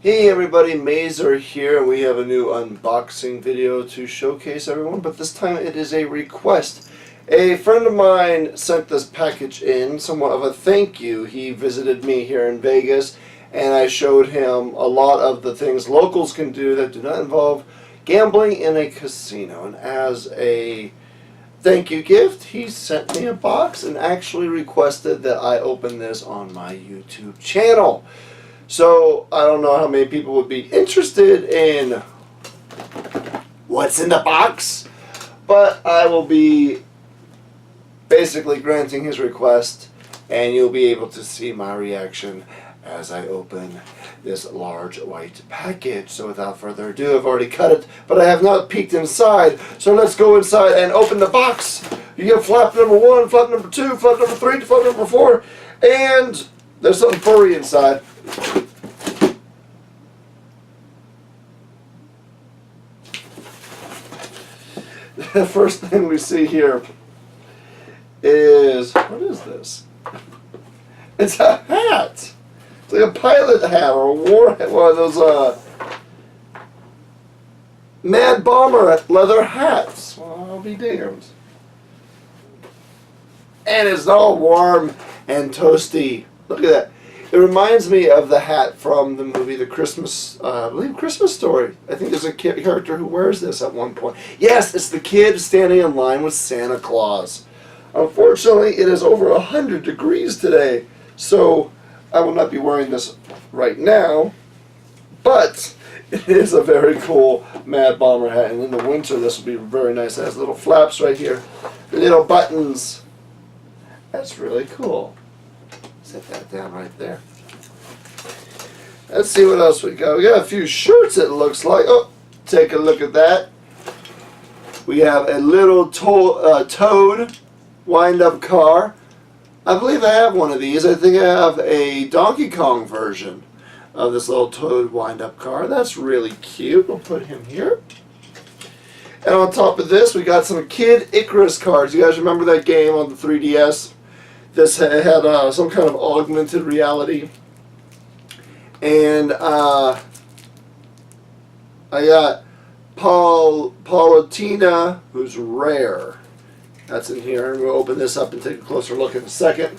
Hey everybody, Mazer here, and we have a new unboxing video to showcase everyone, but this time it is a request. A friend of mine sent this package in, somewhat of a thank you. He visited me here in Vegas, and I showed him a lot of the things locals can do that do not involve gambling in a casino. And as a thank you gift, he sent me a box and actually requested that I open this on my YouTube channel. So, I don't know how many people would be interested in what's in the box, but I will be basically granting his request, and you'll be able to see my reaction as I open this large white package. So without further ado, I've already cut it, but I have not peeked inside, so let's go inside and open the box. You get flap number 1, flap number 2, flap number 3, flap number 4, and there's something furry inside. The first thing we see here is, what is this? It's a hat. It's like a pilot hat or a war hat, one of those Mad Bomber leather hats. Well, I'll be damned. And it's all warm and toasty. Look at that. It reminds me of the hat from the movie The Christmas, I believe Christmas Story. I think there's a character who wears this at one point. Yes, it's the kid standing in line with Santa Claus. Unfortunately, it is over 100 degrees today, so I will not be wearing this right now. But it is a very cool Mad Bomber hat, and in the winter this will be very nice. It has little flaps right here, little buttons. That's really cool. Set that down right there. Let's see what else we got. We got a few shirts, it looks like. Oh, take a look at that. We have a little Toad wind-up car. I believe I have one of these. I think I have a Donkey Kong version of this little Toad wind-up car. That's really cute. We'll put him here. And on top of this, we got some Kid Icarus cards. You guys remember that game on the 3DS? This had some kind of augmented reality. And I got Palutena, who's rare. That's in here. And we'll open this up and take a closer look in a second.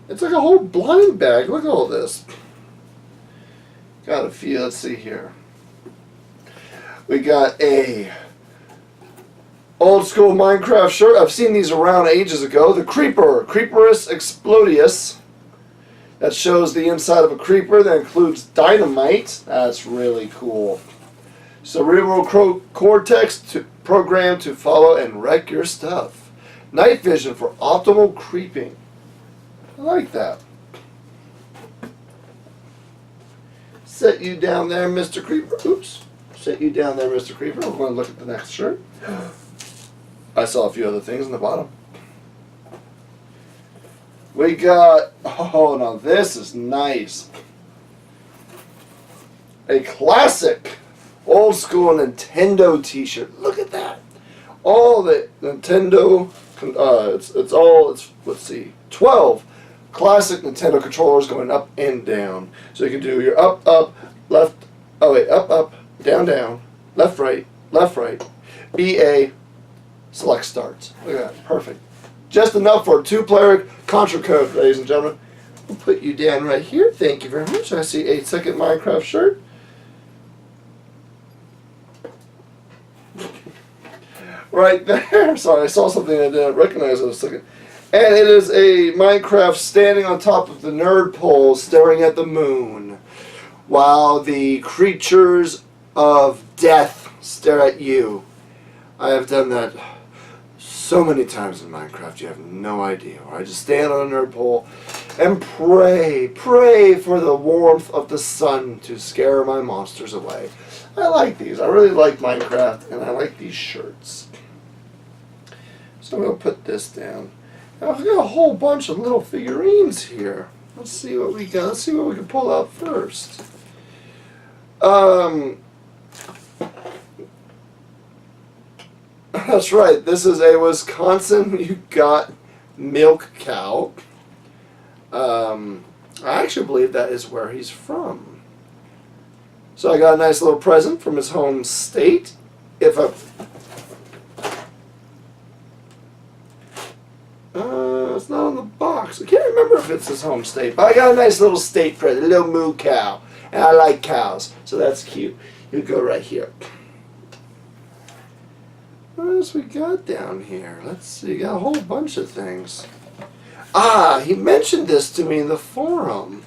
It's like a whole blind bag. Look at all this. Got a few. Let's see here. We got a old school Minecraft shirt. I've seen these around ages ago. The Creeper, Creeperus Explodius. That shows the inside of a creeper. That includes dynamite. That's really cool. Cerebral cortex program to follow and wreck your stuff. Night vision for optimal creeping. I like that. Set you down there, Mr. Creeper. Oops. Set you down there, Mr. Creeper. We're going to look at the next shirt. I saw a few other things in the bottom. We got, oh, now this is nice. A classic old school Nintendo t-shirt. Look at that. All the Nintendo, let's see, 12 classic Nintendo controllers going up and down. So you can do your up, up, left, oh wait, up, up, down, down, left, right, BA, select starts. Look at that. Perfect. Just enough for a 2-player Contra code, ladies and gentlemen. We'll put you down right here. Thank you very much. I see a second Minecraft shirt. Right there. Sorry, I saw something I didn't recognize in a second. And it is a Minecraft standing on top of the nerd pole staring at the moon while the creatures of death stare at you. I have done that so many times in Minecraft, you have no idea. I just stand on a nerd pole and pray for the warmth of the sun to scare my monsters away. I like these. I really like Minecraft, and I like these shirts. So I'm going to put this down. Now, I've got a whole bunch of little figurines here. Let's see what we got. Let's see what we can pull out first. That's right. This is a Wisconsin You Got Milk cow. I actually believe that is where he's from. So I got a nice little present from his home state. If I... it's not on the box. I can't remember if it's his home state. But I got a nice little state present, a little moo cow. And I like cows, so that's cute. You go right here. What else we got down here? Let's see. Got a whole bunch of things. Ah, he mentioned this to me in the forum.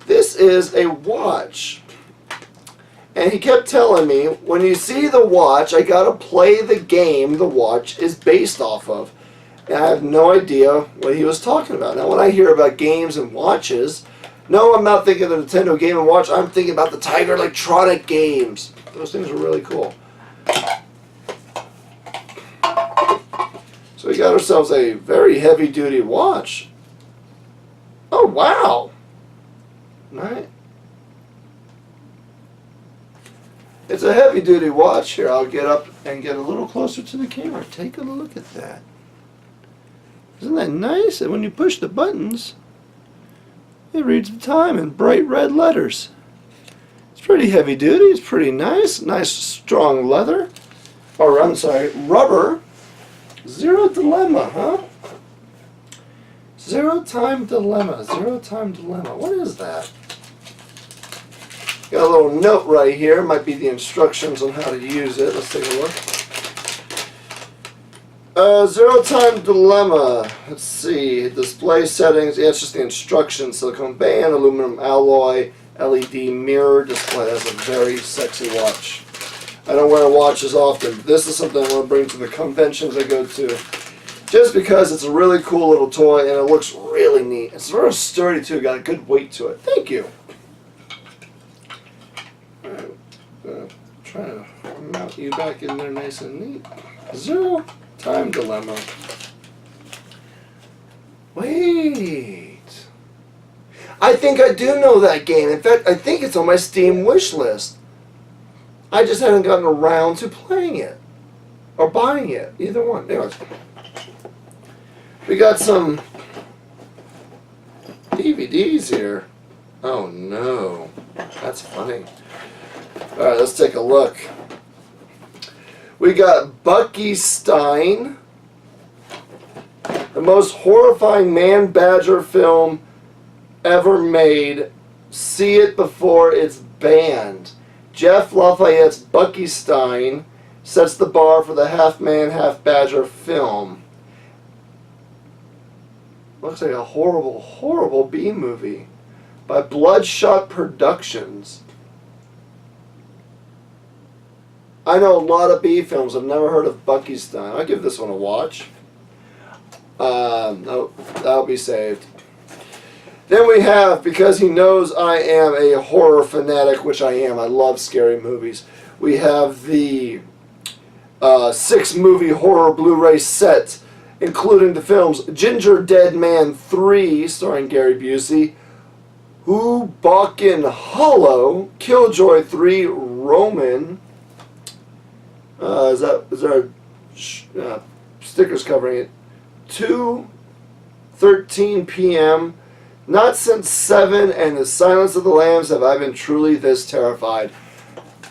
This is a watch. And he kept telling me, when you see the watch, I gotta play the game the watch is based off of. And I have no idea what he was talking about. Now, when I hear about games and watches, no, I'm not thinking of the Nintendo Game & Watch. I'm thinking about the Tiger Electronic games. Those things are really cool. So we got ourselves a very heavy-duty watch. Oh, wow. Right. It's a heavy-duty watch here. I'll get up and get a little closer to the camera. Take a look at that. Isn't that nice? And when you push the buttons, it reads the time in bright red letters. It's pretty heavy-duty. It's pretty nice. Nice, strong leather. Or, I'm sorry, rubber. Zero Dilemma, huh? Zero Time Dilemma. Zero Time Dilemma. What is that? Got a little note right here. Might be the instructions on how to use it. Let's take a look. Zero Time Dilemma. Let's see. Display settings. Yeah, it's just the instructions. Silicone band, aluminum alloy, LED mirror display. That's a very sexy watch. I don't wear watches often. This is something I want to bring to the conventions I go to. Just because it's a really cool little toy and it looks really neat. It's very sturdy too. Got a good weight to it. Thank you. Alright. Try to mount you back in there nice and neat. Zero Time Dilemma. Wait. I think I do know that game. In fact, I think it's on my Steam wish list. I just haven't gotten around to playing it. Or buying it. Either one. Anyways. We got some DVDs here. Oh no. That's funny. Alright, let's take a look. We got Bucky Stein. The most horrifying man-badger film ever made. See it before it's banned. Jeff Lafayette's Bucky Stein sets the bar for the half-man, half-badger film. Looks like a horrible, horrible B-movie by Bloodshot Productions. I know a lot of B films. I've never heard of Bucky Stein. I'll give this one a watch. No, that'll be saved. Then we have, because he knows I am a horror fanatic, which I am. I love scary movies. We have the 6-movie horror Blu-ray set, including the films Ginger Dead Man 3, starring Gary Busey, Hoboken Hollow, Killjoy 3, Roman. Is there stickers covering it? 2:13 p.m. Not since 7 and The Silence of the Lambs have I been truly this terrified.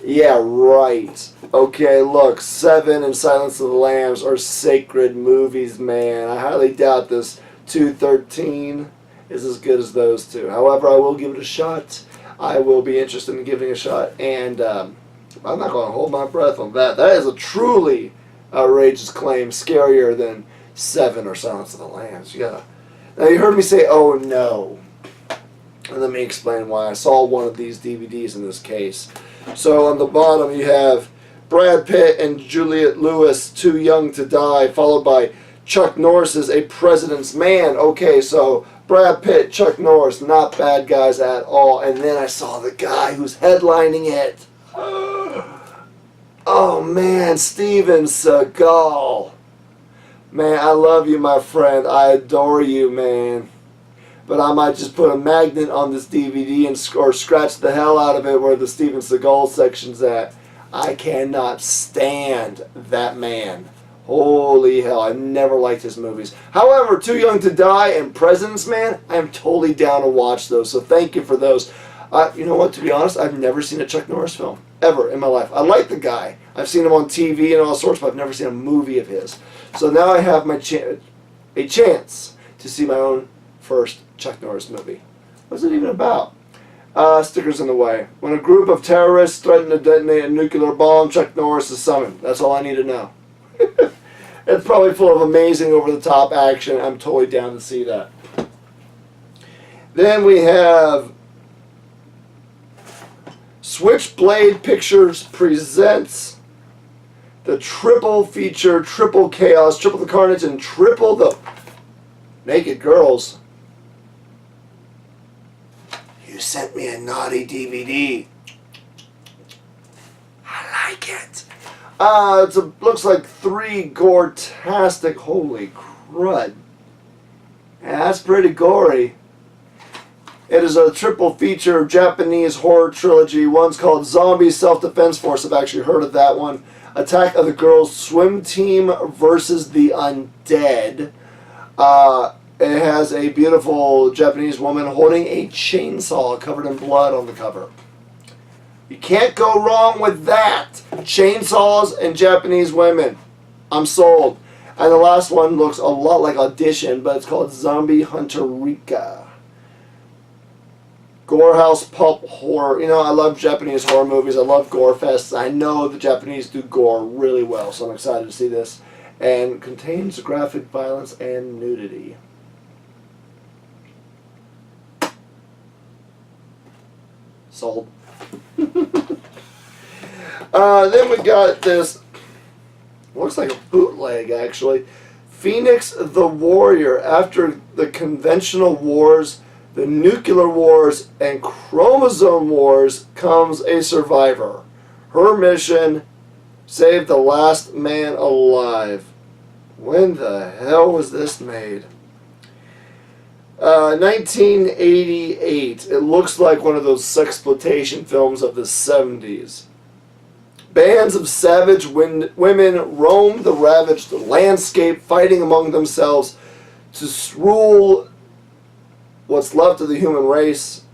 Yeah, right. Okay, look, 7 and Silence of the Lambs are sacred movies, man. I highly doubt this 2:13 is as good as those two. However, I will give it a shot. I will be interested in giving it a shot, and I'm not going to hold my breath on that. That is a truly outrageous claim, scarier than 7 or Silence of the Lambs. You gotta. Now you heard me say, "Oh no," and let me explain why. I saw one of these DVDs in this case. So on the bottom you have Brad Pitt and Juliette Lewis, Too Young to Die, followed by Chuck Norris's A President's Man. Okay, so Brad Pitt, Chuck Norris, not bad guys at all. And then I saw the guy who's headlining it. Oh man, Steven Seagal. Man, I love you, my friend. I adore you, man. But I might just put a magnet on this DVD or scratch the hell out of it where the Steven Seagal section's at. I cannot stand that man. Holy hell, I never liked his movies. However, Too Young to Die and President's Man, I am totally down to watch those, so thank you for those. You know what, to be honest, I've never seen a Chuck Norris film, ever in my life. I like the guy. I've seen him on TV and all sorts, but I've never seen a movie of his. So now I have a chance to see my own first Chuck Norris movie. What's it even about? Stickers in the way. When a group of terrorists threaten to detonate a nuclear bomb, Chuck Norris is summoned. That's all I need to know. It's probably full of amazing over-the-top action. I'm totally down to see that. Then we have Switchblade Pictures presents the triple feature, Triple Chaos, Triple the Carnage, and Triple the Naked Girls. You sent me a naughty DVD. I like it. Looks like 3 gore-tastic, holy crud. Yeah, that's pretty gory. It is a triple feature Japanese horror trilogy. One's called Zombie Self-Defense Force. I've actually heard of that one. Attack of the Girls Swim Team versus the Undead. It has a beautiful Japanese woman holding a chainsaw covered in blood on the cover. You can't go wrong with that. Chainsaws and Japanese women. I'm sold. And the last one looks a lot like Audition, but it's called Zombie Hunter Rika. Gorehouse pulp horror. You know, I love Japanese horror movies. I love gore fests. I know the Japanese do gore really well, so I'm excited to see this. And contains graphic violence and nudity. Sold. Then we got this, looks like a bootleg actually, Phoenix the Warrior. After the conventional wars, the nuclear wars, and chromosome wars, comes a survivor. Her mission, save the last man alive. When the hell was this made? 1988. It looks like one of those sexploitation films of the 70s. Bands of savage women roam the ravaged landscape, fighting among themselves to rule what's left of the human race.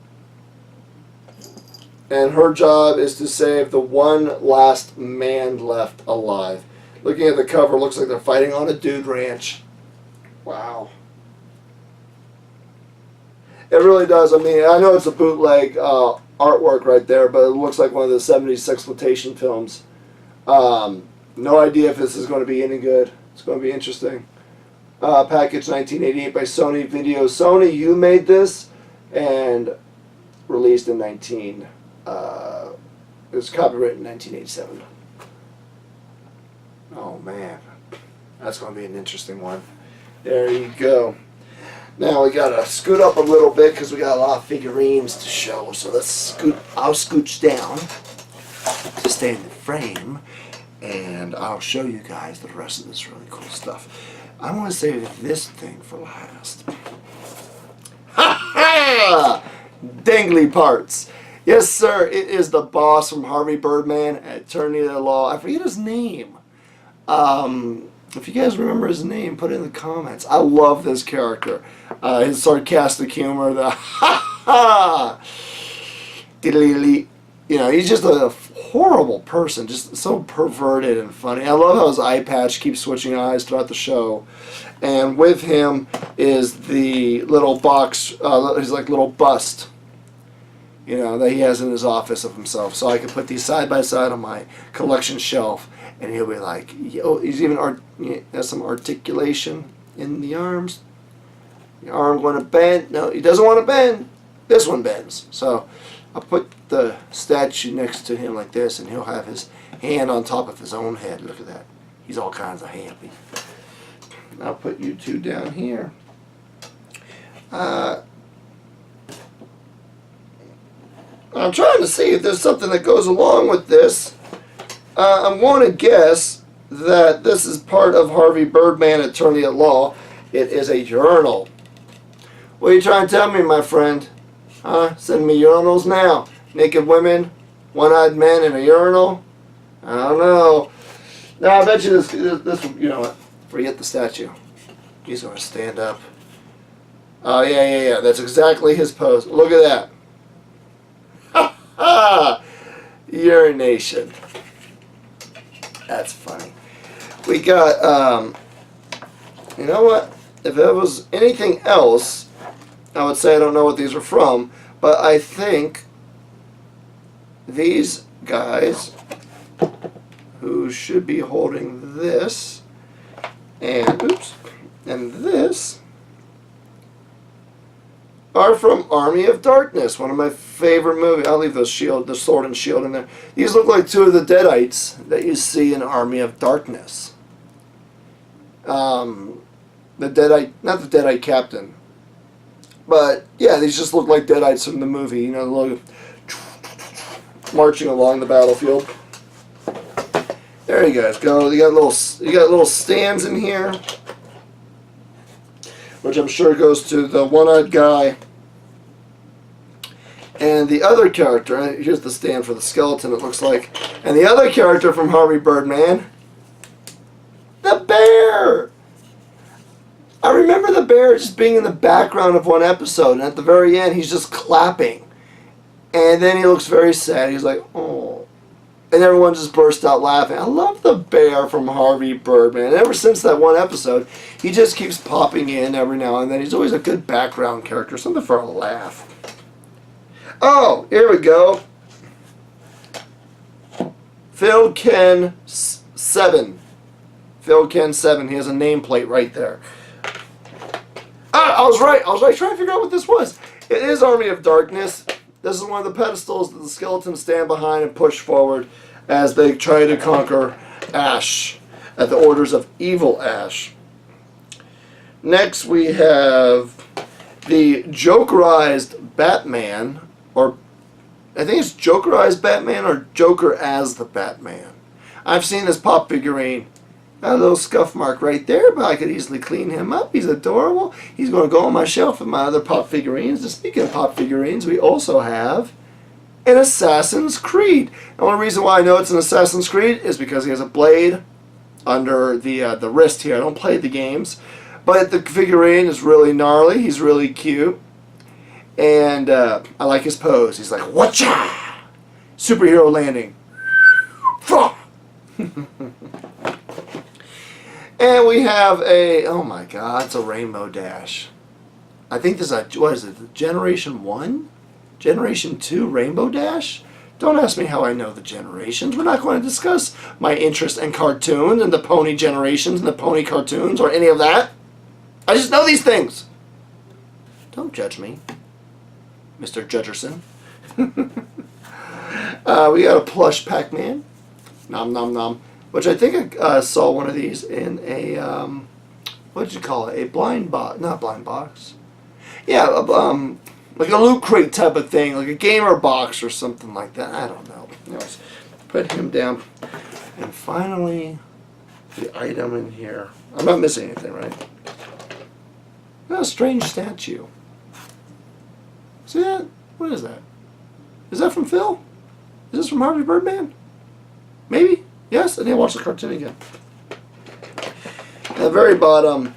And her job is to save the one last man left alive. Looking at the cover, looks like they're fighting on a dude ranch. Wow. It really does. I mean, I know it's a bootleg artwork right there, but it looks like one of the 70s sexploitation films. No idea if this is going to be any good. It's going to be interesting. Package 1988 by Sony Video. Sony, you made this, and released in it was copyrighted in 1987. Oh man, that's going to be an interesting one. There you go. Now we gotta scoot up a little bit because we got a lot of figurines to show. So let's scoot. I'll scooch down to stay in the frame, and I'll show you guys the rest of this really cool stuff. I want to save this thing for last. Ha ha! Dangly parts. Yes, sir. It is the boss from Harvey Birdman, Attorney at Law. I forget his name. If you guys remember his name, put it in the comments. I love this character. His sarcastic humor, the ha ha, diddly, you know, he's just a horrible person, just so perverted and funny. I love how his eye patch keeps switching eyes throughout the show. And with him is the little box, his like little bust, you know, that he has in his office of himself. So I can put these side by side on my collection shelf. And he'll be like, yo, he's even has some articulation in the arms. The arm going to bend. No, he doesn't want to bend. This one bends. So I'll put the statue next to him like this, and he'll have his hand on top of his own head. Look at that. He's all kinds of happy. I'll put you two down here. I'm trying to see if there's something that goes along with this. I'm going to guess that this is part of Harvey Birdman, Attorney at Law. It is a journal. What are you trying to tell me, my friend? Huh? Send me urinals now. Naked women, one-eyed men in a urinal? I don't know. Now I bet you this you know what? Forget the statue. He's gonna stand up. Oh yeah. That's exactly his pose. Look at that. Ha ha! Urination. That's funny. We got you know what? If it was anything else, I would say I don't know what these are from, but I think these guys who should be holding this and this are from Army of Darkness, one of my favorite movies. I'll leave the sword and shield in there. These look like two of the Deadites that you see in Army of Darkness. The Deadite, not the Deadite captain, but yeah, these just look like Deadites from the movie. You know, look, marching along the battlefield. There you guys go. You got little stands in here, which I'm sure goes to the one-eyed guy. And the other character, here's the stand for the skeleton, it looks like. And the other character from Harvey Birdman, the bear! I remember the bear just being in the background of one episode, and at the very end he's just clapping. And then he looks very sad. He's like, oh. And everyone just burst out laughing. I love the bear from Harvey Birdman. And ever since that one episode, he just keeps popping in every now and then. He's always a good background character, something for a laugh. Oh, here we go. Phil Ken 7. Phil Ken 7. He has a nameplate right there. I was right. Trying to figure out what this was. It is Army of Darkness. This is one of the pedestals that the skeletons stand behind and push forward as they try to conquer Ash at the orders of Evil Ash. Next we have the Jokerized Batman, or I think it's Jokerized Batman or Joker as the Batman. I've seen this pop figurine. Got a little scuff mark right there, but I could easily clean him up. He's adorable. He's going to go on my shelf with my other pop figurines. And speaking of pop figurines, we also have an Assassin's Creed. The only reason why I know it's an Assassin's Creed is because he has a blade under the wrist here. I don't play the games, but the figurine is really gnarly. He's really cute. And I like his pose. He's like, whatcha! Superhero landing. And we have oh my god, it's a Rainbow Dash. I think this is what is it, Generation 1? Generation 2 Rainbow Dash? Don't ask me how I know the generations. We're not going to discuss my interest in cartoons and the pony generations and the pony cartoons or any of that. I just know these things. Don't judge me, Mr. Judgerson. We got a plush Pac-Man. Nom nom nom. Which I think I saw one of these in a, what did you call it? A blind box, not blind box. Yeah, like a loot crate type of thing, like a gamer box or something like that. I don't know. Anyways, put him down. And finally, the item in here. I'm not missing anything, right? Oh, a strange statue. See that? What is that? Is that from Phil? Is this from Harvey Birdman? Maybe? Yes, I need to watch the cartoon again. At the very bottom,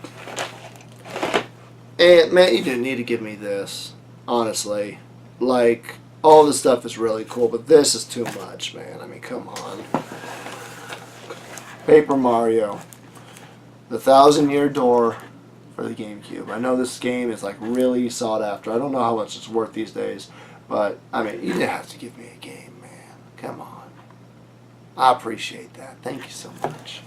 and man, you didn't need to give me this, honestly. Like, all this stuff is really cool, but this is too much, man. I mean, come on. Paper Mario. The 1,000-Year Door for the GameCube. I know this game is like really sought after. I don't know how much it's worth these days, but I mean, you didn't have to give me a game, man. Come on. I appreciate that. Thank you so much.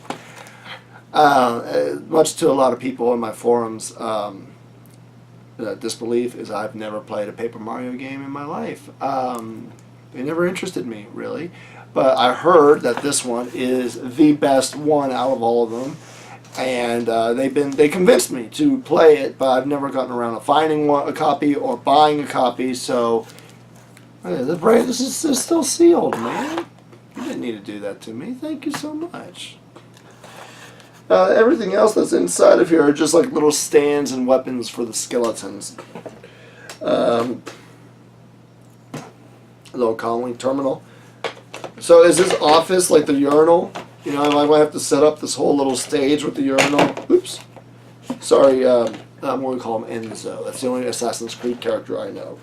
Much to a lot of people in my forums, disbelief is I've never played a Paper Mario game in my life. It never interested me, really. But I heard that this one is the best one out of all of them. And they convinced me to play it, but I've never gotten around to finding a copy or buying a copy. So this is still sealed, man. You didn't need to do that to me. Thank you so much. Everything else that's inside of here are just like little stands and weapons for the skeletons. A little calling terminal. So is this office like the urinal You know, I might have to set up this whole little stage with the urinal. Oops. Sorry, I'm going to call him Enzo. That's the only Assassin's Creed character I know.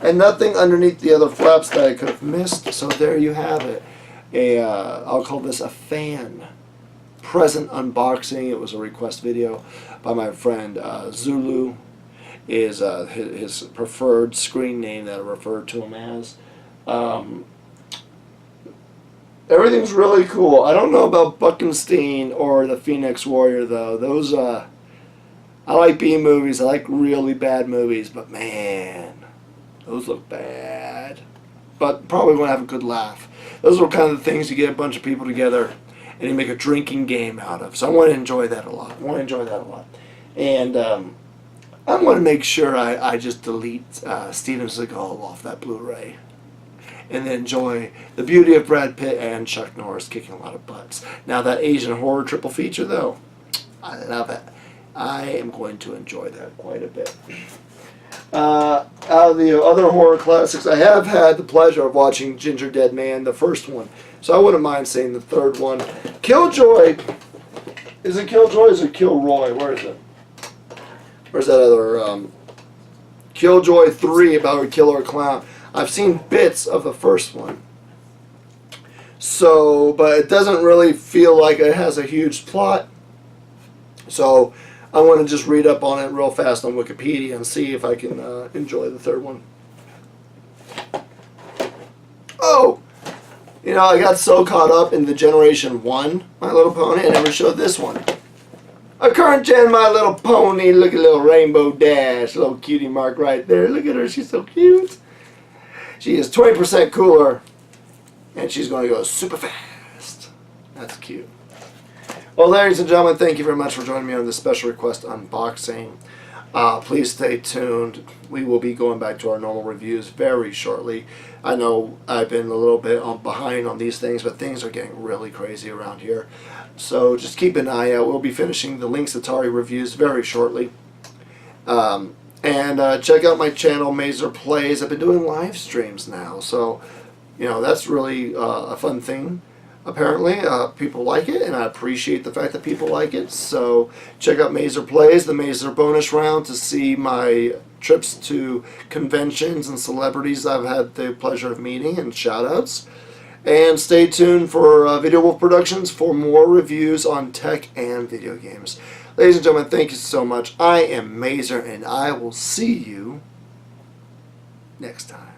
And nothing underneath the other flaps that I could have missed. So there you have it. I'll call this a fan present unboxing. It was a request video by my friend Zulu. Is his preferred screen name that I referred to him as. Everything's really cool. I don't know about Buckenstein or the Phoenix Warrior though. Those I like B movies. I like really bad movies, but man, those look bad. But probably gonna have a good laugh. Those are kind of the things you get a bunch of people together and you make a drinking game out of. So I want to enjoy that a lot. And I'm going to make sure I just delete Steven Seagal off that Blu-ray and then enjoy the beauty of Brad Pitt and Chuck Norris kicking a lot of butts. Now that Asian horror triple feature though, I love it. I am going to enjoy that quite a bit. Out of the other horror classics, I have had the pleasure of watching Ginger Dead Man, the first one. So I wouldn't mind saying the third one. Killjoy. Is it Killjoy or is it Kilroy? Where is it? Where's that other Killjoy 3 about a killer clown? I've seen bits of the first one. So, but it doesn't really feel like it has a huge plot. So, I want to just read up on it real fast on Wikipedia and see if I can enjoy the third one. Oh! You know, I got so caught up in the Generation 1 My Little Pony, I never showed this one. A current gen My Little Pony, look at little Rainbow Dash, little cutie mark right there. Look at her, she's so cute. She is 20% cooler, and she's going to go super fast. That's cute. Well, ladies and gentlemen, thank you very much for joining me on this special request unboxing. Please stay tuned. We will be going back to our normal reviews very shortly. I know I've been a little bit behind on these things, but things are getting really crazy around here. So just keep an eye out. We'll be finishing the Lynx Atari reviews very shortly. And check out my channel, Mazer Plays. I've been doing live streams now, so you know that's really a fun thing. Apparently, people like it, and I appreciate the fact that people like it. So check out Mazer Plays, the Mazer bonus round, to see my trips to conventions and celebrities I've had the pleasure of meeting, and shout-outs. And stay tuned for Video Wolf Productions for more reviews on tech and video games. Ladies and gentlemen, thank you so much. I am Mazer, and I will see you next time.